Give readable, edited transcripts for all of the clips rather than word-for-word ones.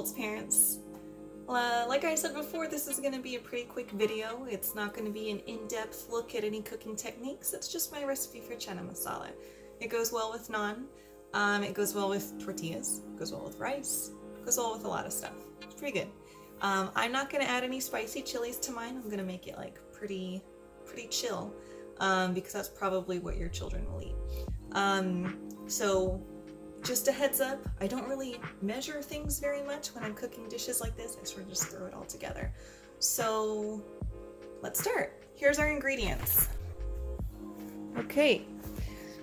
results, parents. Like I said before, this is going to be a pretty quick video. It's not going to be an in-depth look at any cooking techniques. It's just my recipe for chana masala. It goes well with naan. It goes well with tortillas. It goes well with rice. It goes well with a lot of stuff. It's pretty good. I'm not going to add any spicy chilies to mine. I'm going to make it like pretty chill, because that's probably what your children will eat. So just a heads up, I don't really measure things very much when I'm cooking dishes like this. I sort of just throw it all together. So let's start. Here's our ingredients. Okay,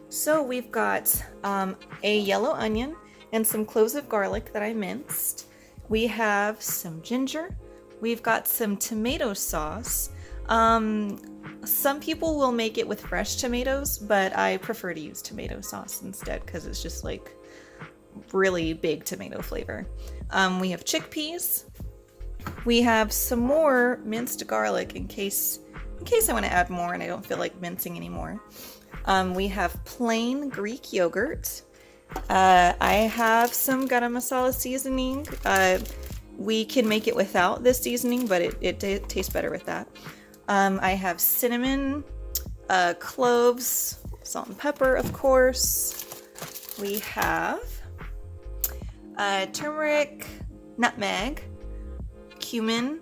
so we've got a yellow onion and some cloves of garlic that I minced. We have some ginger. We've got some tomato sauce. Some people will make it with fresh tomatoes, but I prefer to use tomato sauce instead because it's just like really big tomato flavor. We have chickpeas. We have some more minced garlic in case I want to add more and I don't feel like mincing anymore. We have plain Greek yogurt. I have some garam masala seasoning. We can make it without this seasoning, but it tastes better with that. I have cinnamon, cloves, salt and pepper, of course. We have turmeric, nutmeg, cumin,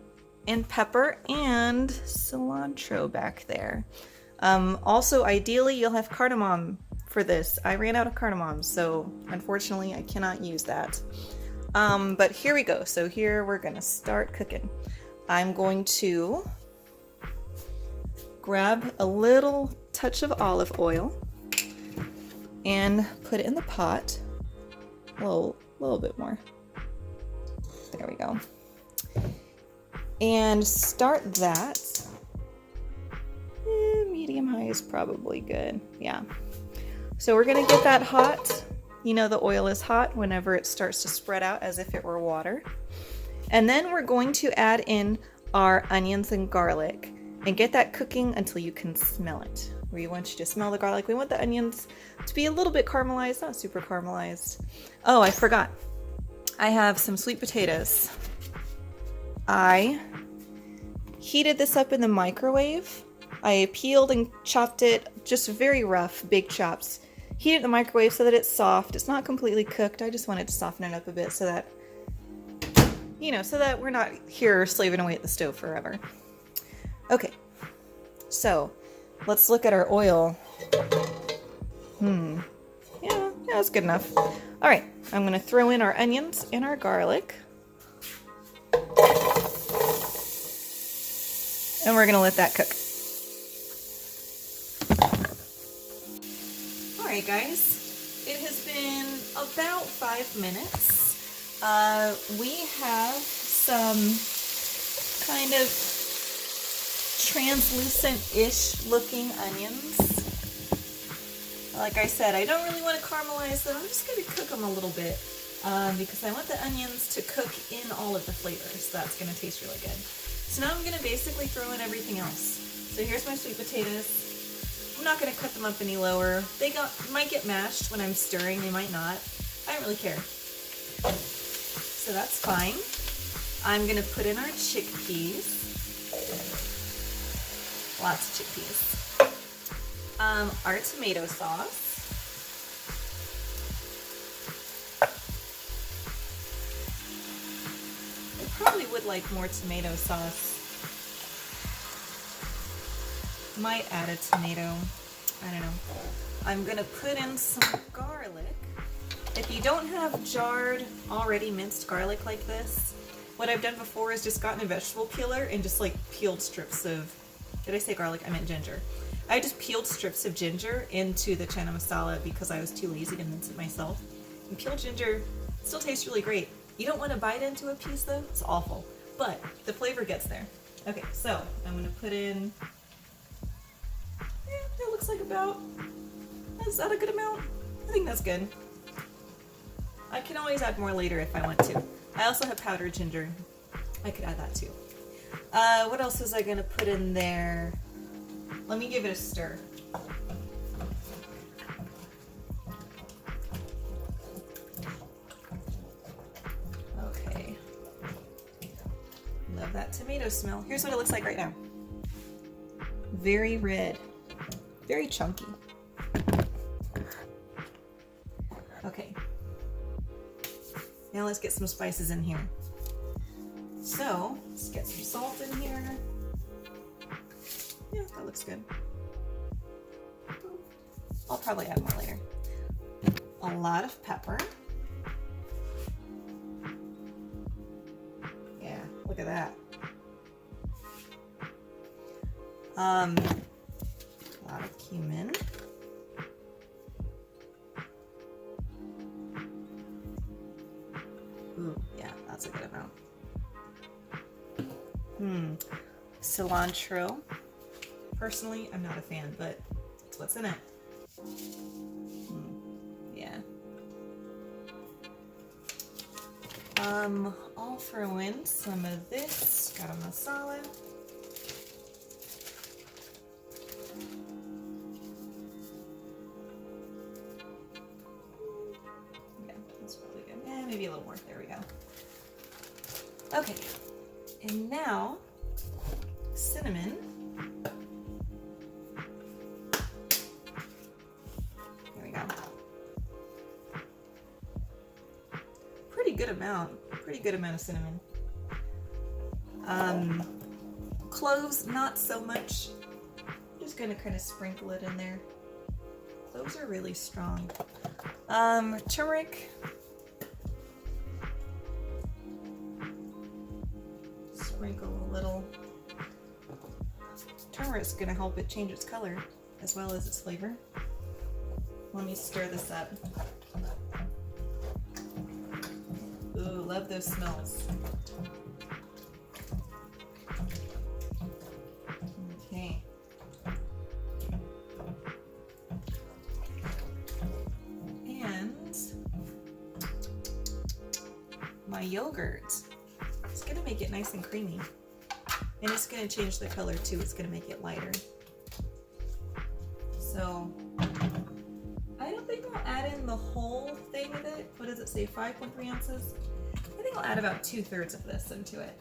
and pepper, and cilantro back there. Also, ideally, you'll have cardamom for this. I ran out of cardamom, so unfortunately, I cannot use that. But here we go. So here we're gonna start cooking. I'm going to grab a little touch of olive oil and put it in the pot. A little bit more. There we go. And start that. Medium high is probably good. Yeah. So we're gonna get that hot. You know the oil is hot whenever it starts to spread out as if it were water. And then we're going to add in our onions and garlic and get that cooking until you can smell it. We want you to smell the garlic. We want the onions to be a little bit caramelized, not super caramelized. Oh, I forgot. I have some sweet potatoes. I heated this up in the microwave. I peeled and chopped it, just very rough, big chops. Heat it in the microwave so that it's soft. It's not completely cooked. I just wanted to soften it up a bit so that, so that we're not here slaving away at the stove forever. Okay, so let's look at our oil. Yeah, that's good enough. All right, I'm gonna throw in our onions and our garlic. And we're gonna let that cook. Alright guys, it has been about 5 minutes. We have some kind of translucent-ish looking onions. Like I said, I don't really want to caramelize them. I'm just going to cook them a little bit because I want the onions to cook in all of the flavors. That's going to taste really good. So now I'm going to basically throw in everything else. So here's my sweet potatoes. I'm not going to cut them up any lower. They might get mashed when I'm stirring. They might not. I don't really care. So that's fine. I'm going to put in our chickpeas. Lots of chickpeas. Our tomato sauce. I probably would like more tomato sauce. Might add a tomato. I don't know. I'm gonna put in some garlic. If you don't have jarred, already minced garlic like this, what I've done before is just gotten a vegetable peeler and just like peeled strips of, did I say garlic? I meant ginger. I just peeled strips of ginger into the chana masala because I was too lazy to mince it myself. And peeled ginger still tastes really great. You don't want to bite into a piece though, it's awful. But the flavor gets there. Okay, so I'm gonna put in, that looks like about, is that a good amount? I think that's good. I can always add more later if I want to. I also have powdered ginger. I could add that too. What else was I gonna put in there? Let me give it a stir. Okay, tomato smell. Here's what it looks like right now. Very red, very chunky. Okay, now let's get some spices in here. So let's get some salt in here. Yeah, that looks good. I'll probably add more later. A lot of pepper. Yeah, look at that. A lot of cumin. Ooh, yeah, that's a good amount. Cilantro. Personally, I'm not a fan, but it's what's in it. Yeah. I'll throw in some of this garam masala. Yeah, that's probably good. Yeah, maybe a little more. There we go. Okay, and now cinnamon. There we go. Pretty good amount of cinnamon. Cloves, not so much. I'm just gonna kind of sprinkle it in there. Cloves are really strong. Turmeric. Sprinkle a little. Turmeric's gonna help it change its color as well as its flavor. Let me stir this up. Ooh, love those smells. Okay. And my yogurt. It's gonna make it nice and creamy. And it's gonna change the color too. It's gonna make it lighter. So I don't think I'll add in the whole thing of it. What does it say, 5.3 ounces? I think I'll add about 2/3 of this into it.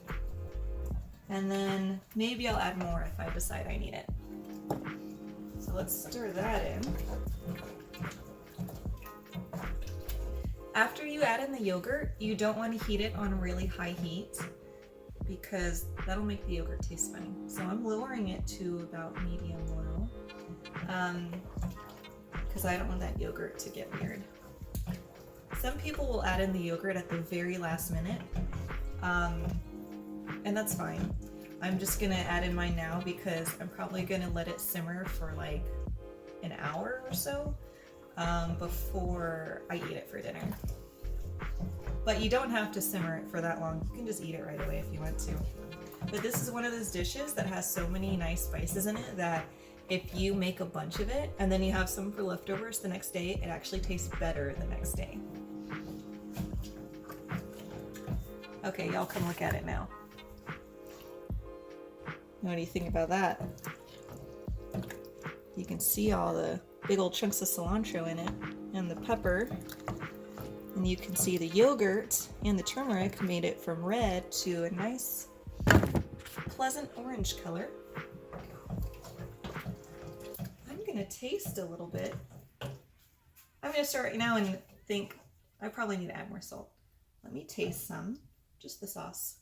And then maybe I'll add more if I decide I need it. So let's stir that in. After you add in the yogurt, you don't want to heat it on really high heat because that'll make the yogurt taste funny. So I'm lowering it to about medium low. Because I don't want that yogurt to get weird. Some people will add in the yogurt at the very last minute, and that's fine. I'm just gonna add in mine now because I'm probably gonna let it simmer for like an hour or so before I eat it for dinner. But you don't have to simmer it for that long. You can just eat it right away if you want to. But this is one of those dishes that has so many nice spices in it that if you make a bunch of it and then you have some for leftovers the next day, it actually tastes better the next day. Okay, y'all come look at it now. What do you think about that? You can see all the big old chunks of cilantro in it and the pepper. And you can see the yogurt and the turmeric made it from red to a nice, pleasant orange color. I'm gonna taste a little bit. I'm gonna start right now and think I probably need to add more salt. Let me taste some, just the sauce.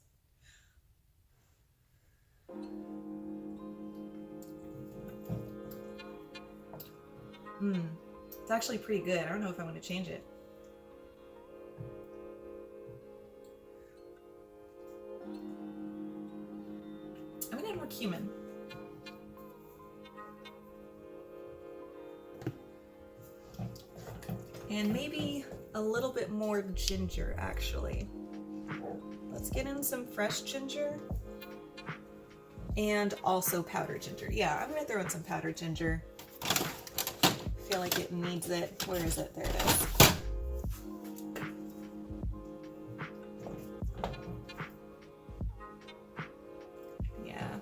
It's actually pretty good. I don't know if I want to change it. I'm gonna add more cumin. And maybe a little bit more ginger, actually. Let's get in some fresh ginger and also powdered ginger. Yeah, I'm gonna throw in some powdered ginger. I feel like it needs it. Where is it? There it is. Yeah,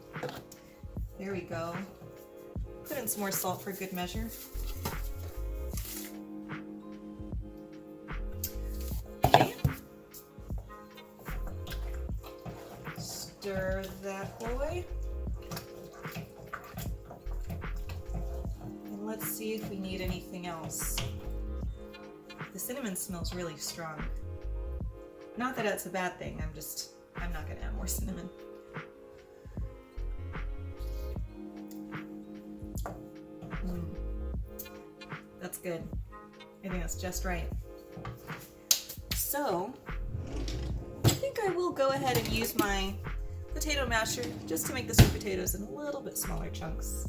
there we go. Put in some more salt for good measure. Okay. Stir that anything else. The cinnamon smells really strong. Not that that's a bad thing, I'm not gonna add more cinnamon. That's good. I think that's just right. So, I think I will go ahead and use my potato masher just to make the sweet potatoes in a little bit smaller chunks.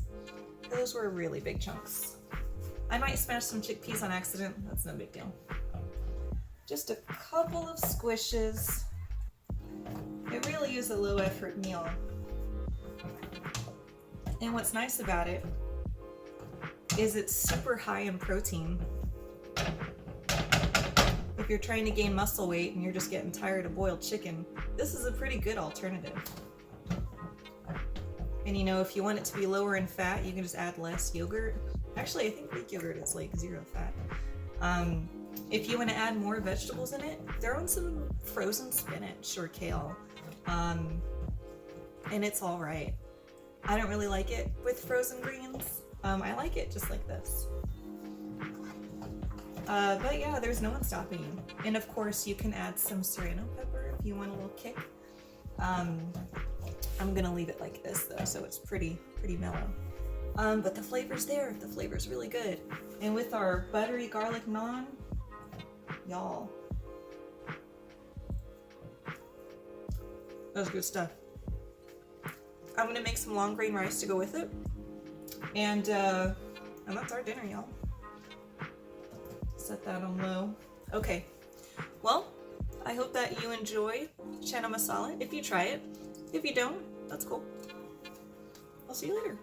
Those were really big chunks. I might smash some chickpeas on accident, that's no big deal. Just a couple of squishes. It really is a low effort meal. And what's nice about it is it's super high in protein. If you're trying to gain muscle weight and you're just getting tired of boiled chicken, this is a pretty good alternative. And you know, if you want it to be lower in fat, you can just add less yogurt. Actually, I think Greek yogurt is like 0 fat. If you want to add more vegetables in it, throw in some frozen spinach or kale. And it's all right. I don't really like it with frozen greens. I like it just like this. But yeah, there's no one stopping you. And of course, you can add some serrano pepper if you want a little kick. I'm gonna leave it like this though, so it's pretty mellow. But the flavor's there. The flavor's really good. And with our buttery garlic naan, y'all, that's good stuff. I'm gonna make some long grain rice to go with it. And that's our dinner, y'all. Set that on low. Okay, well, I hope that you enjoy Chana Masala if you try it. If you don't, that's cool. I'll see you later.